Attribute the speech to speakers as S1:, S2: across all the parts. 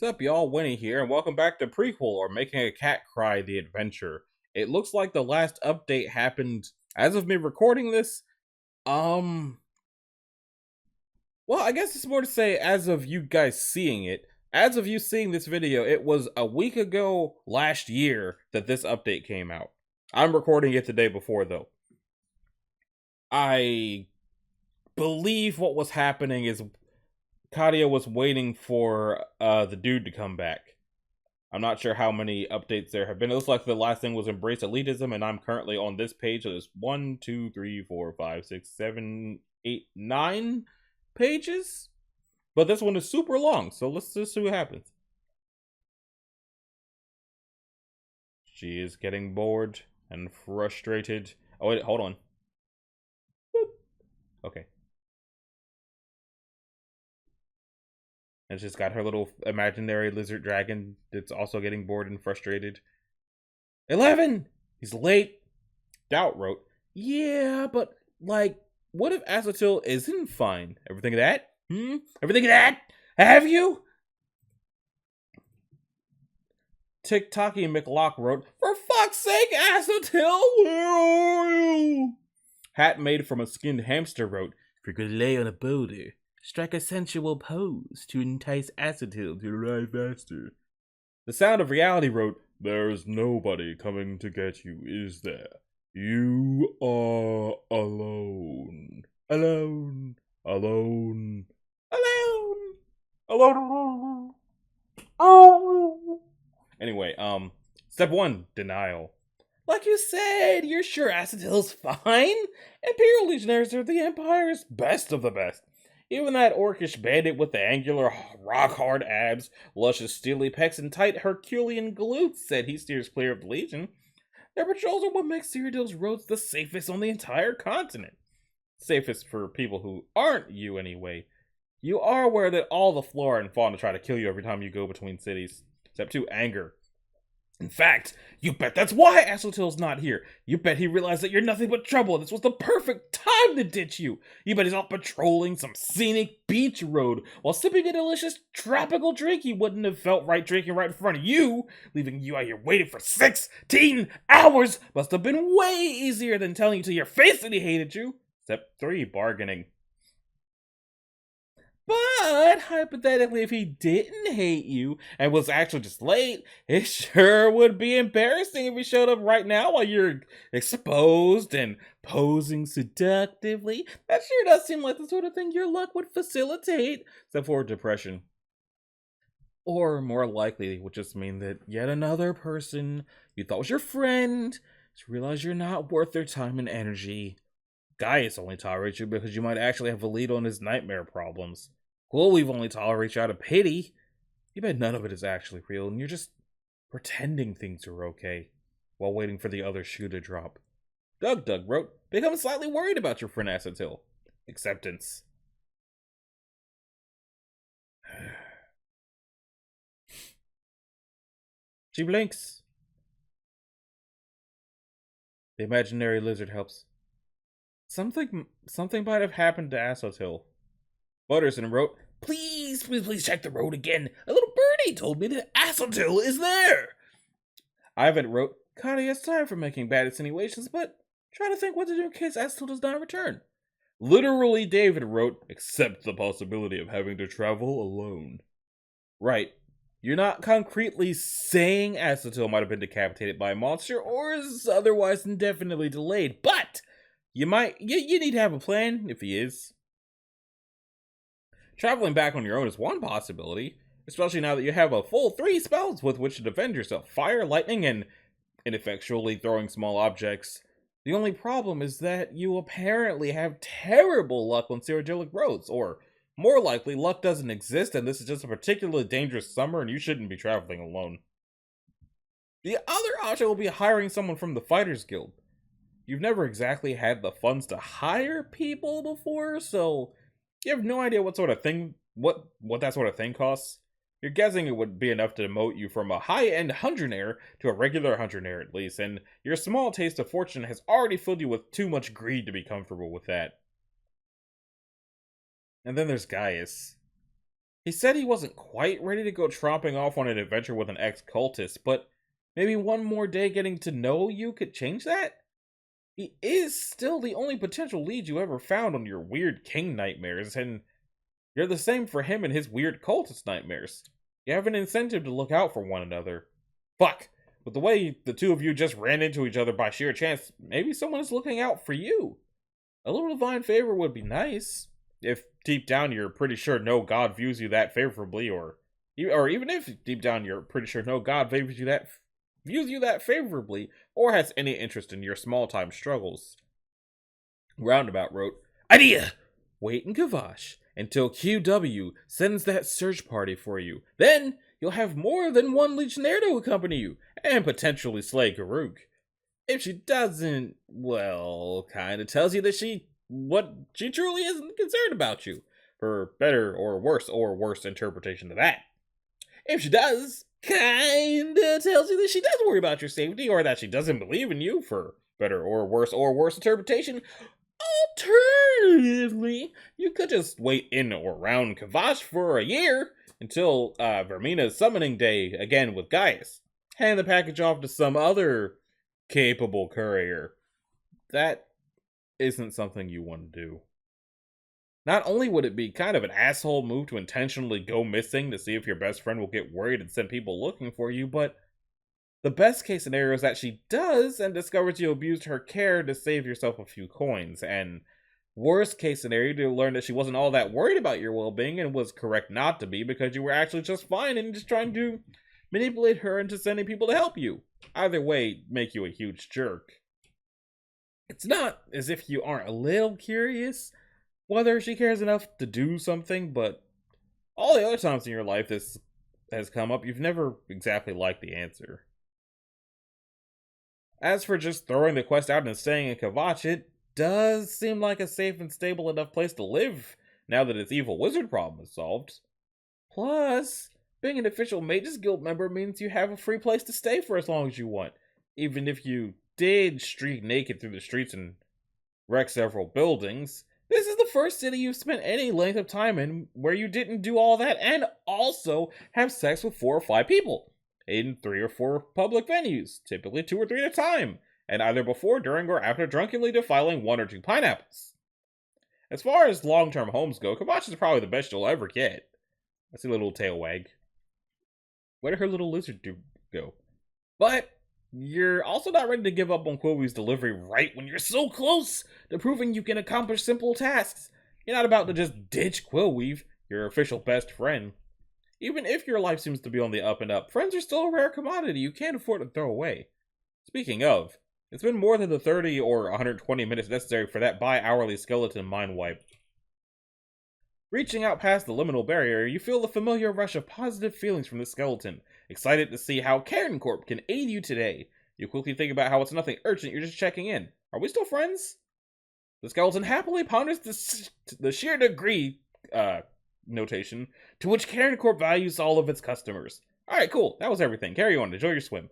S1: What's up, y'all? Winnie here, and welcome back to Prequel, or Making a Cat Cry the Adventure. It looks like the last update happened, as of me recording this, um... Well, I guess it's more to say as of you guys seeing it. As of you seeing this video, it was a week ago last year that this update came out. I'm recording it the day before, though. I believe what was happening is Katia was waiting for the dude to come back. I'm not sure how many updates there have been. It looks like the last thing was Embrace Elitism, and I'm currently on this page. So there's 1, 2, 3, 4, 5, 6, 7, 8, 9 pages. But this one is super long, so let's just see what happens. She is getting bored and frustrated. Oh, wait, hold on. Boop. Okay. And she's got her little imaginary lizard dragon that's also getting bored and frustrated. 11! He's late. Doubt wrote, yeah, but, like, what if Asotil isn't fine? Ever think of that? Ever think of that? Have you? TikToky McLock wrote, for fuck's sake, Asotil, where are you? Hat made from a skinned hamster wrote, if you're gonna lay on a boulder, strike a sensual pose to entice Asotil to arrive faster. The Sound of Reality wrote, there's nobody coming to get you, is there? You are alone. Alone. Alone. Alone. Alone. Oh. Anyway, step 1, denial. Like you said, you're sure Asotil's fine? Imperial Legionnaires are the Empire's best of the best. Even that orcish bandit with the angular, rock-hard abs, luscious steely pecs, and tight Herculean glutes said he steers clear of the Legion. Their patrols are what makes Cyrodiil's roads the safest on the entire continent. Safest for people who aren't you, anyway. You are aware that all the flora and fauna try to kill you every time you go between cities. Step 2, anger. In fact, you bet that's why Asotil's not here. You bet he realized that you're nothing but trouble and this was the perfect time to ditch you. You bet he's off patrolling some scenic beach road while sipping a delicious tropical drink he wouldn't have felt right drinking right in front of you. Leaving you out here waiting for 16 hours must have been way easier than telling you to your face that he hated you. Step 3, bargaining. But, hypothetically, if he didn't hate you and was actually just late, it sure would be embarrassing if he showed up right now while you're exposed and posing seductively. That sure does seem like the sort of thing your luck would facilitate, except for depression. Or, more likely, it would just mean that yet another person you thought was your friend just realized you're not worth their time and energy. Gaius only tolerates you because you might actually have a lead on his nightmare problems. We've only tolerates you out of pity. You bet none of it is actually real, and you're just pretending things are okay while waiting for the other shoe to drop. Doug wrote, become slightly worried about your friend Asotil. Acceptance. She blinks. The imaginary lizard helps. Something might have happened to Asotil. Butterson wrote, please check the road again. A little birdie told me that Asotil is there. Ivan wrote, Katia, it's time for making bad insinuations, but try to think what to do in case Asotil does not return. Literally, David wrote, accept the possibility of having to travel alone. Right. You're not concretely saying Asotil might have been decapitated by a monster or is otherwise indefinitely delayed, but you need to have a plan if he is. Traveling back on your own is one possibility, especially now that you have a full 3 spells with which to defend yourself. Fire, lightning, and ineffectually throwing small objects. The only problem is that you apparently have terrible luck on Cyrodiilic roads, or more likely, luck doesn't exist and this is just a particularly dangerous summer and you shouldn't be traveling alone. The other option will be hiring someone from the Fighters Guild. You've never exactly had the funds to hire people before, so you have no idea what sort of thing, what that sort of thing costs. You're guessing it would be enough to demote you from a high-end Hunternair to a regular Hunternair at least, and your small taste of fortune has already filled you with too much greed to be comfortable with that. And then there's Gaius. He said he wasn't quite ready to go tromping off on an adventure with an ex-cultist, but maybe one more day getting to know you could change that? He is still the only potential lead you ever found on your weird king nightmares, and you're the same for him and his weird cultist nightmares. You have an incentive to look out for one another. Fuck! With the way the two of you just ran into each other by sheer chance, maybe someone is looking out for you. A little divine favor would be nice. If deep down you're pretty sure no god views you that favorably, or even if deep down you're pretty sure no god views you that favorably, or has any interest in your small-time struggles. Roundabout wrote, "Idea! Wait in Kavash until QW sends that search party for you. Then you'll have more than one Legionnaire to accompany you, and potentially slay Garuk. If she doesn't, well, kinda tells you that she truly isn't concerned about you. For better or worse interpretation of that. If she does, kinda tells you that she does worry about your safety, or that she doesn't believe in you. For better or worse interpretation. Alternatively, you could just wait in or around Kavash for a year until Vermina's summoning day again with Gaius. Hand the package off to some other capable courier. That isn't something you want to do. Not only would it be kind of an asshole move to intentionally go missing to see if your best friend will get worried and send people looking for you, but the best case scenario is that she does and discovers you abused her care to save yourself a few coins, and worst case scenario to learn that she wasn't all that worried about your well-being and was correct not to be because you were actually just fine and just trying to manipulate her into sending people to help you. Either way, make you a huge jerk. It's not as if you aren't a little curious whether she cares enough to do something, but all the other times in your life this has come up, you've never exactly liked the answer. As for just throwing the quest out and staying in Kavash, it does seem like a safe and stable enough place to live now that its evil wizard problem is solved. Plus, being an official Mages Guild member means you have a free place to stay for as long as you want, even if you did streak naked through the streets and wreck several buildings. This is the first city you've spent any length of time in where you didn't do all that and also have sex with 4 or 5 people in 3 or 4 public venues, typically 2 or 3 at a time, and either before, during, or after drunkenly defiling 1 or 2 pineapples. As far as long-term homes go, Kavash is probably the best you'll ever get. I see a little tail wag. Where did her little lizard go? But you're also not ready to give up on Quillweave's delivery right when you're so close to proving you can accomplish simple tasks. You're not about to just ditch Quillweave, your official best friend. Even if your life seems to be on the up and up, friends are still a rare commodity you can't afford to throw away. Speaking of, it's been more than the 30 or 120 minutes necessary for that bi-hourly skeleton mind wipe. Reaching out past the liminal barrier, you feel the familiar rush of positive feelings from the skeleton, excited to see how Karen Corp can aid you today. You quickly think about how it's nothing urgent, you're just checking in. Are we still friends? The skeleton happily ponders the sheer degree, notation, to which Karen Corp values all of its customers. Alright, cool, that was everything. Carry on, enjoy your swim.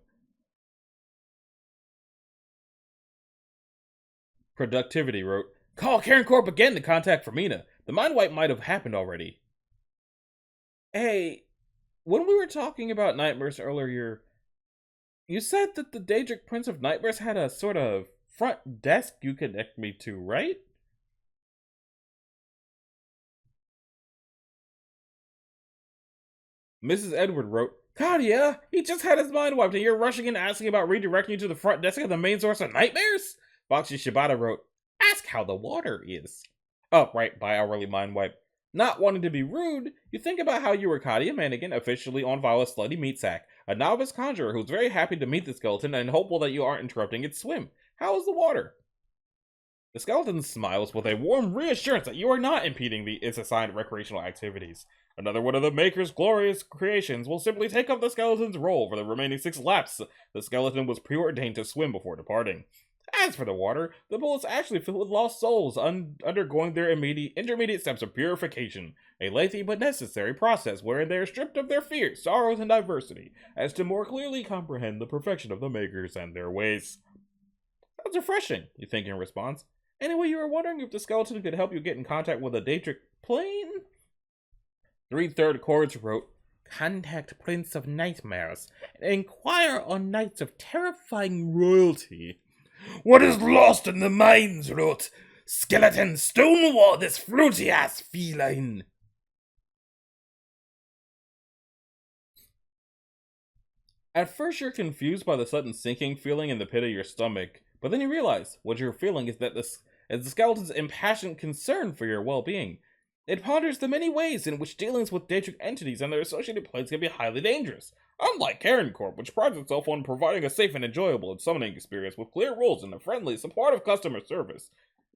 S1: Productivity wrote, "Call Karen Corp again to contact Vermina. The mind wipe might have happened already." Hey, when we were talking about nightmares earlier, you said that the Daedric Prince of Nightmares had a sort of front desk you connect me to, right? Mrs. Edward wrote, "Katia, he just had his mind wiped and you're rushing in asking about redirecting you to the front desk of the main source of nightmares?" Bakshi Shibata wrote, "Ask how the water is." Oh, right, bi-hourly mind wipe. Not wanting to be rude, you think about how you were Katia Mannigan, officially on Viola's slutty meat sack, a novice conjurer who's very happy to meet the skeleton and hopeful that you aren't interrupting its swim. How is the water? The skeleton smiles with a warm reassurance that you are not impeding its assigned recreational activities. Another one of the Maker's glorious creations will simply take up the skeleton's role for the remaining 6 laps the skeleton was preordained to swim before departing. As for the water, the pool is actually filled with lost souls undergoing their intermediate steps of purification, a lengthy but necessary process wherein they are stripped of their fears, sorrows, and diversity, as to more clearly comprehend the perfection of the Makers and their ways. That's refreshing, you think in response. Anyway, you were wondering if the skeleton could help you get in contact with a Daedric plane? 3/3 chords wrote, "Contact Prince of Nightmares and inquire on nights of terrifying royalty. What is lost in the mines, wrote, skeleton stonewall this fruity-ass feline." At first you're confused by the sudden sinking feeling in the pit of your stomach, but then you realize what you're feeling is that the skeleton's impassioned concern for your well-being. It ponders the many ways in which dealings with Daedric entities and their associated planes can be highly dangerous. Unlike Karen Corp, which prides itself on providing a safe and enjoyable summoning experience with clear rules and a friendly, supportive customer service,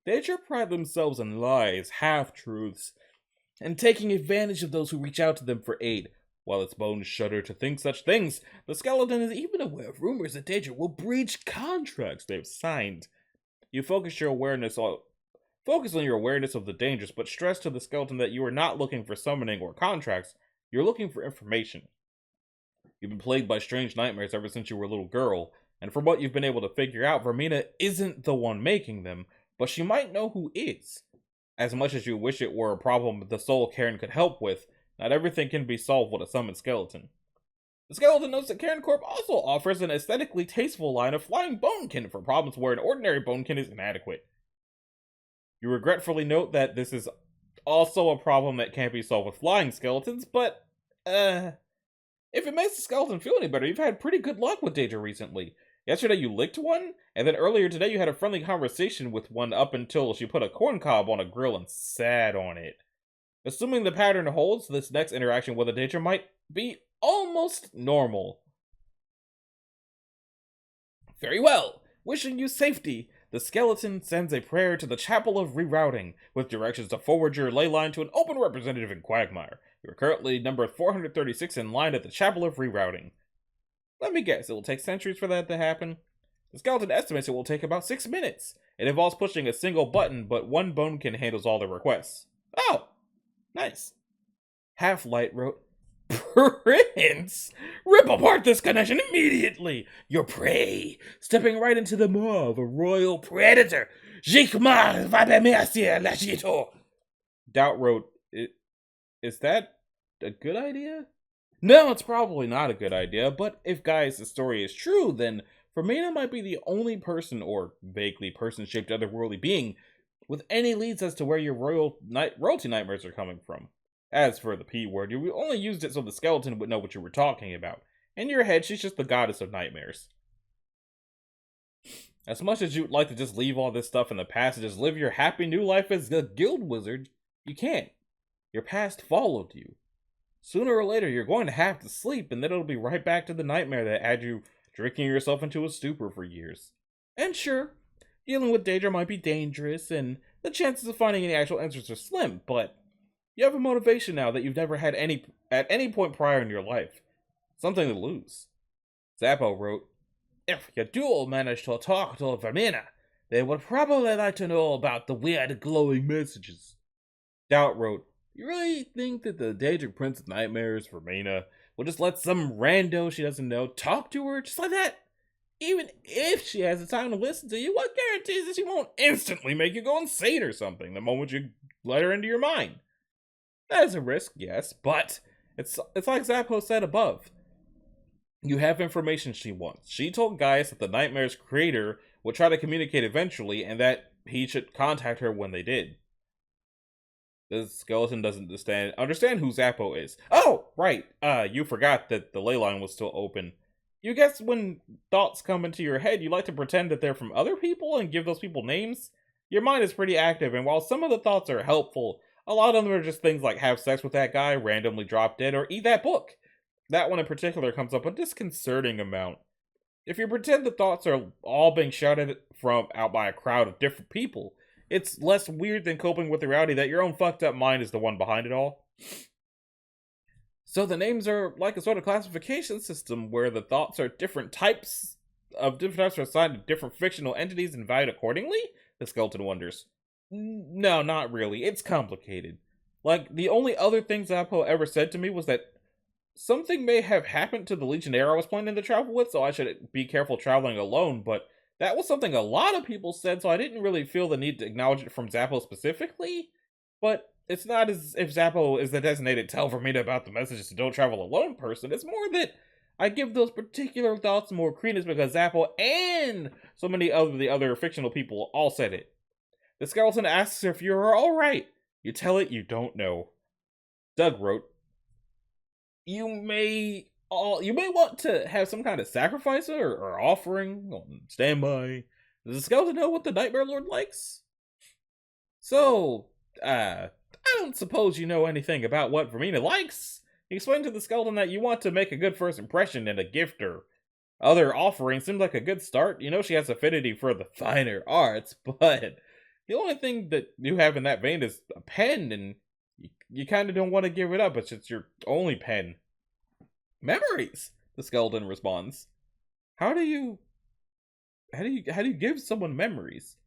S1: Daedric pride themselves on lies, half-truths, and taking advantage of those who reach out to them for aid. While its bones shudder to think such things, the skeleton is even aware of rumors that Daedric will breach contracts they've signed. You focus on your awareness of the dangers, but stress to the skeleton that you are not looking for summoning or contracts, you're looking for information. You've been plagued by strange nightmares ever since you were a little girl, and from what you've been able to figure out, Vermina isn't the one making them, but she might know who is. As much as you wish it were a problem the soul Karen could help with, not everything can be solved with a summoned skeleton. The skeleton notes that Karen Corp also offers an aesthetically tasteful line of flying bonekin for problems where an ordinary bonekin is inadequate. You regretfully note that this is also a problem that can't be solved with flying skeletons, but, if it makes the skeleton feel any better, you've had pretty good luck with Daedra recently. Yesterday you licked one, and then earlier today you had a friendly conversation with one up until she put a corn cob on a grill and sat on it. Assuming the pattern holds, this next interaction with a Daedra might be almost normal. Very well. Wishing you safety, the skeleton sends a prayer to the Chapel of Rerouting, with directions to forward your ley line to an open representative in Quagmire. You are currently number 436 in line at the Chapel of Rerouting. Let me guess, it will take centuries for that to happen? The skeleton estimates it will take about 6 minutes. It involves pushing a single button, but one bonekin handles all the requests. Oh! Nice. Half-Light wrote, "Prince! Rip apart this connection immediately! Your prey, stepping right into the maw of a royal predator! Jikmar vabemercier lachito!" Doubt wrote, "Is that a good idea?" No, it's probably not a good idea, but if Gaius' story is true, then Vermina might be the only person, or vaguely person-shaped otherworldly being, with any leads as to where your royalty nightmares are coming from. As for the P word, you only used it so the skeleton would know what you were talking about. In your head, she's just the goddess of nightmares. As much as you'd like to just leave all this stuff in the past and just live your happy new life as a guild wizard, you can't. Your past followed you. Sooner or later, you're going to have to sleep, and then it'll be right back to the nightmare that had you drinking yourself into a stupor for years. And sure, dealing with Daedra might be dangerous, and the chances of finding any actual answers are slim, but you have a motivation now that you've never had at any point prior in your life. Something to lose. Zappo wrote, "If you do manage to talk to Vermina, they would probably like to know about the weird glowing messages." Doubt wrote, "You really think that the Daedric Prince of Nightmares, Vermina, will just let some rando she doesn't know talk to her just like that? Even if she has the time to listen to you, what guarantees that she won't instantly make you go insane or something the moment you let her into your mind? That is a risk, yes, but it's like Zappo said above. You have information she wants. She told Gaius that the Nightmare's creator would try to communicate eventually, and that he should contact her when they did. The skeleton doesn't understand who Zappo is. Oh, right, you forgot that the ley line was still open. You guess when thoughts come into your head, you like to pretend that they're from other people and give those people names? Your mind is pretty active, and while some of the thoughts are helpful, a lot of them are just things like have sex with that guy, randomly drop dead, or eat that book. That one in particular comes up a disconcerting amount. If you pretend the thoughts are all being shouted out by a crowd of different people, it's less weird than coping with the reality that your own fucked up mind is the one behind it all. So the names are like a sort of classification system where the thoughts are different types are assigned to different fictional entities and valued accordingly? The skeleton wonders. No, not really. It's complicated. Like, the only other thing Zappo ever said to me was that something may have happened to the Legionnaire I was planning to travel with, so I should be careful traveling alone, but that was something a lot of people said, so I didn't really feel the need to acknowledge it from Zappo specifically. But it's not as if Zappo is the designated tell Vermina about the messages to don't travel alone person. It's more that I give those particular thoughts more credence because Zappo and so many of the other fictional people all said it. The skeleton asks if you're alright. You tell it you don't know. Doug wrote, You may want to have some kind of sacrifice or offering on standby. Does the skeleton know what the Nightmare Lord likes? So, I don't suppose you know anything about what Vermina likes. He explained to the skeleton that you want to make a good first impression and a gift or other offering seems like a good start. You know she has affinity for the finer arts, but the only thing that you have in that vein is a pen, and you kind of don't want to give it up. It's your only pen. Memories, the skeleton responds. How do you give someone memories?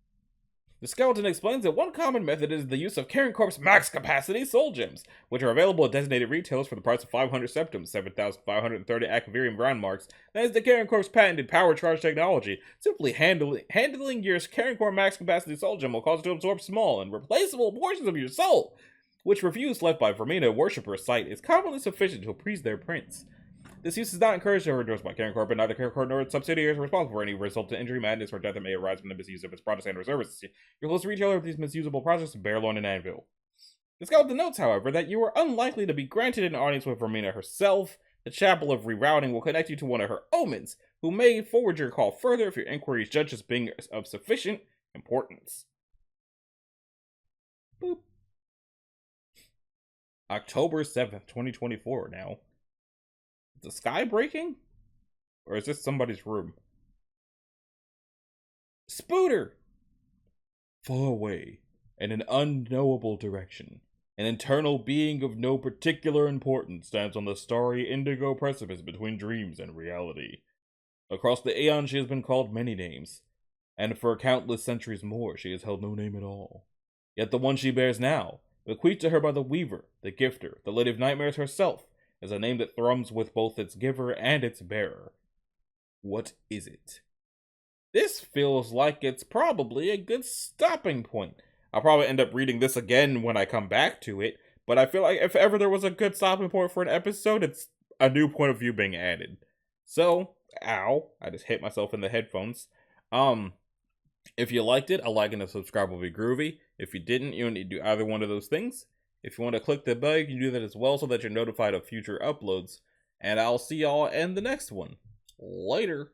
S1: The skeleton explains that one common method is the use of Karen Corp's max capacity soul gems, which are available at designated retailers for the price of 500 septums, 7,530 Acavirium ground marks. That is the Karen Corp's patented power charge technology. Simply handling your Karen Corp max capacity soul gem will cause it to absorb small and replaceable portions of your soul, which reviews left by Vermina worshippers cite is commonly sufficient to appease their prince. This use is not encouraged or endorsed by Karen Corp, and neither Karen Corp nor its subsidiaries are responsible for any resultant injury, madness, or death that may arise from the misuse of its products and or services. Your closest retailer of these misusable products is Bearlawn and Anvil. The skeleton notes, however, that you are unlikely to be granted an audience with Vermina herself. The Chapel of Rerouting will connect you to one of her omens, who may forward your call further if your inquiry is judged as being of sufficient importance. Boop. October 7th, 2024 now. Is the sky breaking? Or is this somebody's room? Spooter! Far away, in an unknowable direction, an eternal being of no particular importance stands on the starry indigo precipice between dreams and reality. Across the aeon she has been called many names, and for countless centuries more she has held no name at all. Yet the one she bears now, bequeathed to her by the Weaver, the Gifter, the Lady of Nightmares herself, is a name that thrums with both its giver and its bearer. What is it? This feels like it's probably a good stopping point. I'll probably end up reading this again when I come back to it, but I feel like if ever there was a good stopping point for an episode, it's a new point of view being added. So, ow, I just hit myself in the headphones. If you liked it, a like and a subscribe will be groovy. If you didn't, you don't need to do either one of those things. If you want to click the bell, you can do that as well so that you're notified of future uploads. And I'll see y'all in the next one. Later.